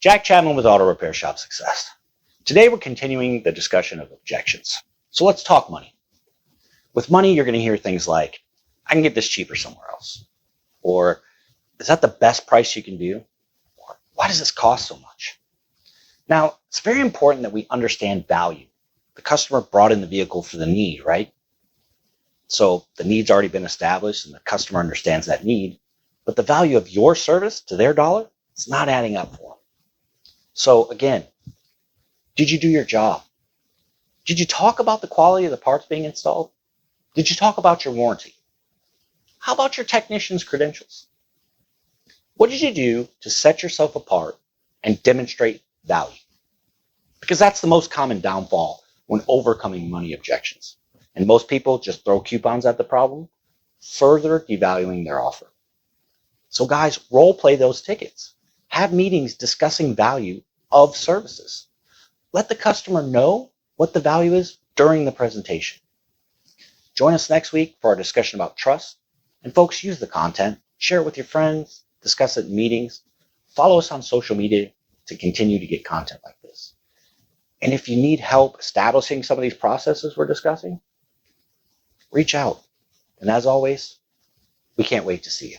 Jack Chapman with Auto Repair Shop Success. Today we're continuing the discussion of objections. So let's talk money. With money, you're going to hear things like, I can get this cheaper somewhere else. Or, is that the best price you can do? Or, why does this cost so much? Now, it's very important that we understand value. The customer brought in the vehicle for the need, right? So the need's already been established and the customer understands that need, but the value of your service to their dollar is not adding up for them. So again, did you do your job? Did you talk about the quality of the parts being installed? Did you talk about your warranty? How about your technician's credentials? What did you do to set yourself apart and demonstrate value? Because that's the most common downfall when overcoming money objections. And most people just throw coupons at the problem, further devaluing their offer. So guys, role play those tickets. Have meetings discussing value of services. Let the customer know what the value is during the presentation. Join us next week for our discussion about trust. And folks, use the content, share it with your friends, discuss it in meetings, follow us on social media to continue to get content like this. And if you need help establishing some of these processes we're discussing, reach out. And as always, we can't wait to see you.